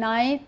9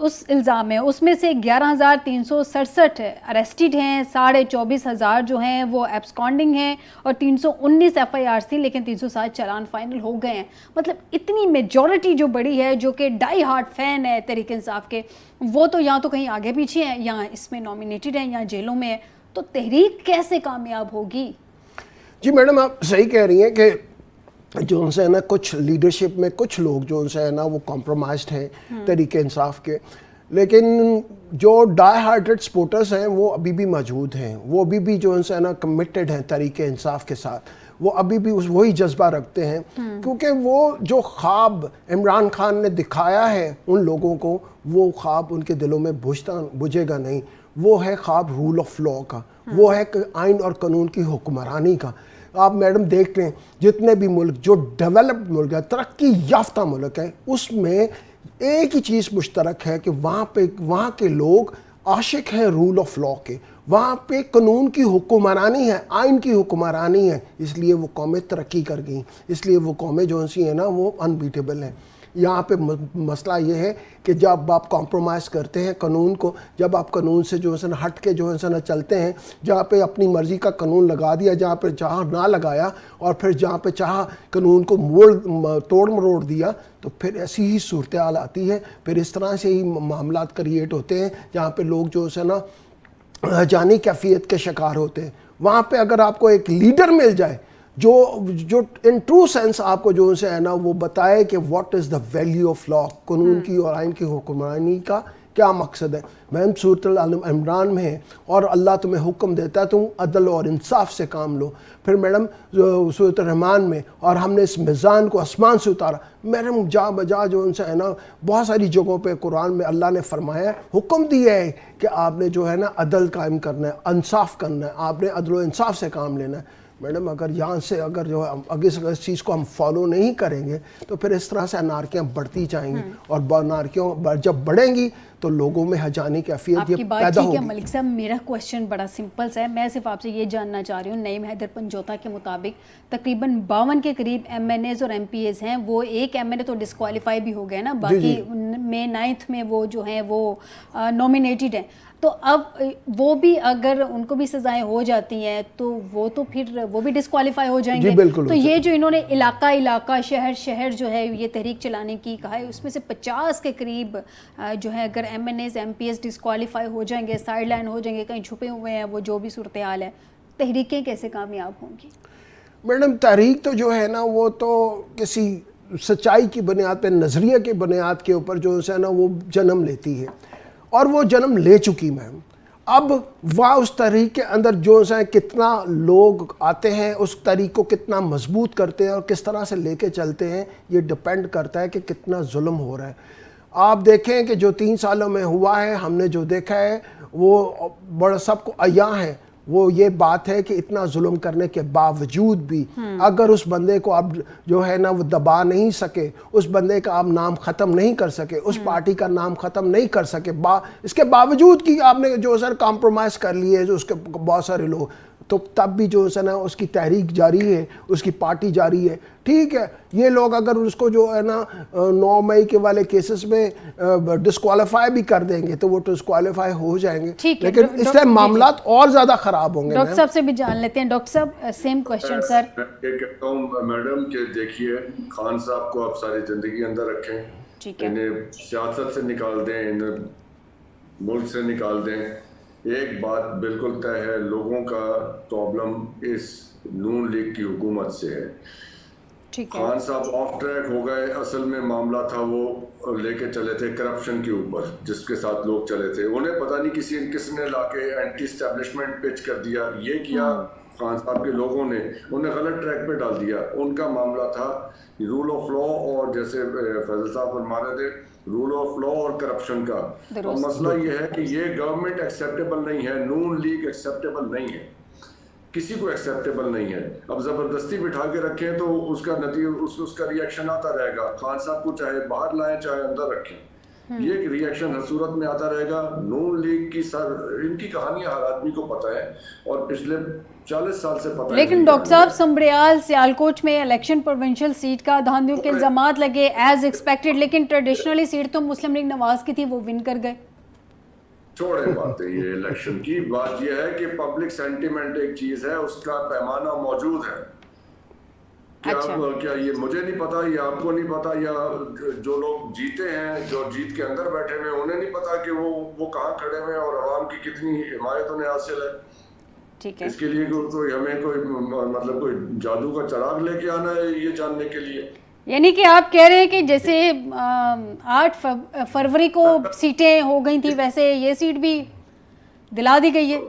اس الزام ہے اس میں سے 11,367 اریسٹڈ ہیں, 24,500 جو ہیں وہ ایبسکانڈنگ ہیں اور 319 ایف آئی آر تھی, لیکن 307 چالان فائنل ہو گئے ہیں. مطلب اتنی میجورٹی جو بڑی ہے جو کہ ڈائی ہارڈ فین ہے تحریک انصاف کے, وہ تو یا تو کہیں آگے پیچھے ہیں یا اس میں نامینیٹڈ ہیں یا جیلوں میں ہے. تو تحریک کیسے کامیاب ہوگی؟ جی میڈم آپ صحیح کہہ رہی ہیں کہ جو ان سے ہے نا کچھ لیڈرشپ میں کچھ لوگ جو ان سے ہے نا وہ کمپرومائزڈ ہیں تحریک انصاف کے, لیکن جو ڈائی ہارٹڈ سپورٹرز ہیں وہ ابھی بھی موجود ہیں, وہ ابھی بھی جو ان سے ہے نا کمیٹڈ ہیں تحریک انصاف کے ساتھ, وہ ابھی بھی وہی جذبہ رکھتے ہیں, کیونکہ وہ جو خواب عمران خان نے دکھایا ہے ان لوگوں کو, وہ خواب ان کے دلوں میں بجھے گا نہیں. وہ ہے خواب رول آف لاء کا, وہ ہے آئین اور قانون کی حکمرانی کا. آپ میڈم دیکھ لیں جتنے بھی ملک جو ڈیولپڈ ملک ہے, ترقی یافتہ ملک ہے, اس میں ایک ہی چیز مشترک ہے کہ وہاں کے لوگ عاشق ہیں رول آف لاء کے, وہاں پہ قانون کی حکمرانی ہے, آئین کی حکمرانی ہے, اس لیے وہ قومیں ترقی کر گئیں, اس لیے وہ قومیں جو سی ہیں نا وہ انبیٹیبل ہیں. یہاں پہ مسئلہ یہ ہے کہ جب آپ کمپرومائز کرتے ہیں قانون کو, جب آپ قانون سے جو ہے نا ہٹ کے جو ہے نا چلتے ہیں, جہاں پہ اپنی مرضی کا قانون لگا دیا, جہاں پہ چاہا نہ لگایا, اور پھر جہاں پہ چاہا قانون کو توڑ مروڑ دیا, تو پھر ایسی ہی صورتحال آتی ہے. پھر اس طرح سے ہی معاملات کریٹ ہوتے ہیں جہاں پہ لوگ جو ہے نا جانی کیفیت کے شکار ہوتے ہیں. وہاں پہ اگر آپ کو ایک لیڈر مل جائے جو ان ٹرو سینس آپ کو جو ہے نا وہ بتائے کہ what is the value of law, قانون کی اور آئین کی حکمرانی کا کیا مقصد ہے. میم صورت عمران میں ہے اور اللہ تمہیں حکم دیتا ہے تم عدل اور انصاف سے کام لو. پھر میڈم سورۃ الرحمن میں اور ہم نے اس میزان کو آسمان سے اتارا, میڈم جا بجا جو ان سے ہے نا بہت ساری جگہوں پہ قرآن میں اللہ نے فرمایا ہے, حکم دیا ہے کہ آپ نے جو ہے نا عدل قائم کرنا ہے, انصاف کرنا ہے, آپ نے عدل و انصاف سے کام لینا ہے. میڈم اگر یہاں سے اگر جو اس چیز کو ہم فالو نہیں کریں گے تو پھر اس طرح سے انارکیاں بڑھتی جائیں گی, اور انارکیوں جب بڑھیں گی تو لوگوں میں ہجانی کیفیت یہ پیدا ہوگی. ملک صاحب میرا کویشچن بڑا سمپل سا ہے, میں صرف آپ سے یہ جاننا چاہ رہی ہوں, نعیم حیدر پنجوتا کے مطابق تقریباً 52 کے قریب ایم این ایز اور ایم پی ایز ہیں, وہ ایک ایم این اے تو ڈسکوالیفائی بھی ہو گئے نا, باقی میں 9th میں وہ جو ہیں وہ نامینیٹڈ ہیں. تو اب وہ بھی اگر ان کو بھی سزائیں ہو جاتی ہیں تو وہ تو پھر وہ بھی ڈسکوالیفائی ہو جائیں گے. تو یہ جو انہوں نے علاقہ شہر جو ہے یہ تحریک چلانے کی کہا ہے, اس میں سے 50 کے قریب جو ہے اگر MNAs MPs disqualify ہو جائیں گے, سائڈ لائن ہو جائیں گے, کہیں چھپے ہوئے ہیں, وہ جو بھی صورتحال ہے, تحریکیں کیسے کامیاب ہوں گی؟ میڈم تحریک تو جو ہے نا وہ تو کسی سچائی کی بنیاد پہ, نظریے کی بنیاد کے اوپر جو ہے نا وہ جنم لیتی ہے, اور وہ جنم لے چکی میم. اب وہ اس تحریک کے اندر جو ہے کتنا لوگ آتے ہیں, اس تحریک کو کتنا مضبوط کرتے ہیں اور کس طرح سے لے کے چلتے ہیں, یہ ڈپینڈ کرتا ہے کہ کتنا ظلم ہو رہا ہے. آپ دیکھیں کہ جو 3 سالوں میں ہوا ہے, ہم نے جو دیکھا ہے وہ بڑا سب کو عیاں ہے. وہ یہ بات ہے کہ اتنا ظلم کرنے کے باوجود بھی اگر اس بندے کو آپ جو ہے نا وہ دبا نہیں سکے, اس بندے کا آپ نام ختم نہیں کر سکے, اس پارٹی کا نام ختم نہیں کر سکے, اس کے باوجود کہ آپ نے جو سر کمپرومائز کر لی ہے جو اس کے بہت سارے لوگ, تو تب بھی جو ہے نا اس کی تحریک جاری ہے, اس کی پارٹی جاری ہے. ٹھیک ہے, یہ لوگ اگر اس کو جو ہے نا 9 مئی کے والے کیسز میں ڈسکوالیفائی بھی کر دیں گے تو وہ ڈسکوالیفائی ہو جائیں گے, لیکن اس سے معاملات اور زیادہ خراب ہوں گے. ڈاکٹر صاحب سے بھی جان لیتے ہیں. ڈاکٹر صاحب سیم کویسچن سر. میں کہتا ہوں میڈم کہ دیکھیے خان صاحب کو آپ ساری زندگی اندر رکھیں, انہیں سیاست سے نکال دیں, انہیں ملک سے نکال دیں, ایک بات بالکل طے ہے, لوگوں کا پرابلم اس نون لیگ کی حکومت سے ہے. خان صاحب آف ٹریک ہو گئے, اصل میں معاملہ تھا وہ لے کے چلے تھے کرپشن کے اوپر, جس کے ساتھ لوگ چلے تھے, انہیں پتہ نہیں کس نے لا کے اینٹی اسٹیبلشمنٹ پچ کر دیا, یہ کیا خان صاحب کے لوگوں نے, انہیں غلط ٹریک پہ ڈال دیا. ان کا معاملہ تھا رول آف لاء, اور جیسے فیضل صاحب فرما رہے تھے رول آف لاء اور کرپشن کا. اور مسئلہ یہ ہے کہ یہ گورنمنٹ ایکسیپٹیبل نہیں ہے, نون لیگ ایکسیپٹیبل نہیں ہے, کسی کو ایکسیپٹیبل نہیں ہے. اب زبردستی بٹھا کے رکھیں تو اس کا نتیجہ اس کا ریئیکشن آتا رہے گا. خان صاحب کو چاہے باہر لائیں چاہے اندر رکھیں, یہ ایک ریئیکشن ہر صورت میں آتا رہے گا. نون لیگ کی ان کی کہانیاں ہر آدمی کو پتہ ہے اور پچھلے 40 سال سے پتہ ہے. لیکن ڈاکٹر صاحب سمبریال سیالکوٹ میں الیکشن پروونشل سیٹ کا دھاندلیوں کے الزامات لگے ایز ایکسپیکٹڈ, لیکن ٹریڈیشنلی سیٹ تو مسلم لیگ نواز کی تھی, وہ ون کر گئے. چھوڑیں باتیں یہ الیکشن کی. بات یہ ہے کہ پبلک سینٹیمنٹ ایک چیز ہے, اس کا پیمانہ موجود ہے. کیا یہ مجھے نہیں پتا, یا آپ کو نہیں پتا, یا جو لوگ جیتے ہیں, جو جیت کے اندر بیٹھے ہوئے انہیں نہیں پتا کہ وہ کہاں کھڑے ہوئے ہیں اور عوام کی کتنی حمایت انہیں حاصل ہے. ٹھیک ہے, اس کے لیے کوئی ہمیں کوئی مطلب کوئی جادو کا چراغ لے کے آنا ہے یہ جاننے کے لیے. یعنی کہ آپ کہہ رہے ہیں کہ جیسے 8 فروری کو سیٹیں ہو گئی تھی ویسے یہ سیٹ بھی دلا دی گئی ہے.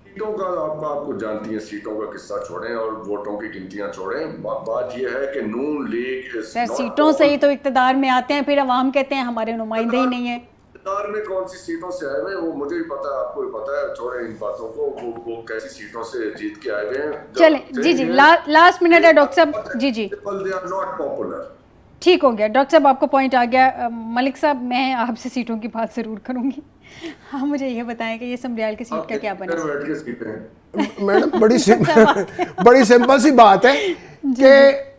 سیٹوں کا آپ کو جانتی ہیں, سیٹوں کا قصہ چھوڑیں اور ووٹوں کی گنتیاں چھوڑیں. بات یہ ہے کہ نون لیگ سیٹوں سے ہی تو اقتدار میں آتے ہیں, پھر عوام کہتے ہیں ہمارے نمائندے ہی نہیں ہیں. اقتدار میں کون سی سیٹوں سے آئے ہوئے ہیں وہ مجھے بھی پتا ہے, آپ کو بھی پتا ہے. چھوڑیں ان باتوں کو, وہ کیسی سیٹوں سے جیت کے آئے ہوئے ہیں. چلیں جی لاسٹ منٹ ہے ڈاکٹر صاحب. جی they are not popular. ٹھیک ہو گیا ڈاکٹر صاحب, آپ کو پوائنٹ آ گیا. ملک صاحب میں آپ سے سیٹوں کی بات ضرور کروں گی. ہاں مجھے یہ بتائیں کہ یہ سمبریال کی سیٹ کا کیا بنا. میڈم بڑی سمپل سی بات ہے کہ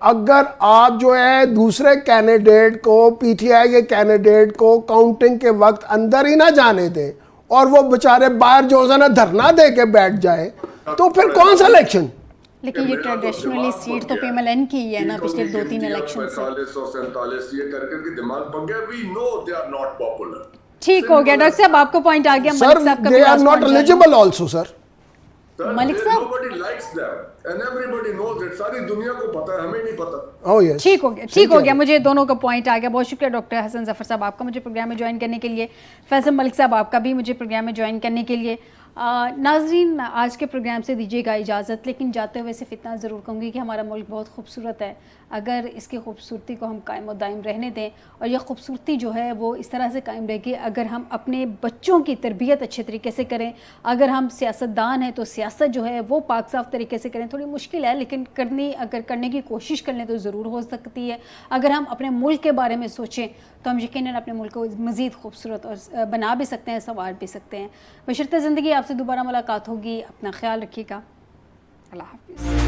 اگر آپ جو ہے دوسرے کینڈیڈیٹ کو, پی ٹی آئی کے کینڈیڈیٹ کو کاؤنٹنگ کے وقت اندر ہی نہ جانے دیں اور وہ بےچارے باہر جو ہے نا دھرنا دے کے بیٹھ جائے, تو پھر کون سا الیکشن. لیکن یہ ٹریڈیشنلی سیٹ تو پی ایم ایل این کی ہے نا پچھلے 2-3 الیکشن سے. 45 یہ کر کے دماغ پک گیا. we know they are not popular. ٹھیک ہو گیا ڈاکٹر صاحب, آپ کو پوائنٹ آ گیا. سر they are not eligible also sir. ملک صاحب nobody likes them and everybody knows it. ساری دنیا کو پتا ہے, ہمیں نہیں پتا. oh yes ٹھیک ہو گیا, مجھے دونوں کا پوائنٹ آ گیا. بہت شکریہ ڈاکٹر حسن ظفر صاحب آپ کا مجھے پروگرام میں جوائن کرنے کے لیے. فیصل ملک صاحب آپ کا بھی مجھے پروگرام میں جوائن کرنے کے لیے. ناظرین آج کے پروگرام سے دیجیے گا اجازت, لیکن جاتے ہوئے صرف اتنا ضرور کہوں گی کہ ہمارا ملک بہت خوبصورت ہے. اگر اس کی خوبصورتی کو ہم قائم و دائم رہنے دیں, اور یہ خوبصورتی جو ہے وہ اس طرح سے قائم رہے گی اگر ہم اپنے بچوں کی تربیت اچھے طریقے سے کریں. اگر ہم سیاستدان ہیں تو سیاست جو ہے وہ پاک صاف طریقے سے کریں. تھوڑی مشکل ہے لیکن اگر کرنے کی کوشش کر لیں تو ضرور ہو سکتی ہے. اگر ہم اپنے ملک کے بارے میں سوچیں تو ہم یقیناً اپنے ملک کو مزید خوبصورت اور بنا بھی سکتے ہیں, سنوار بھی سکتے ہیں. بشرطِ زندگی آپ سے دوبارہ ملاقات ہوگی. اپنا خیال رکھیے گا. اللہ حافظ.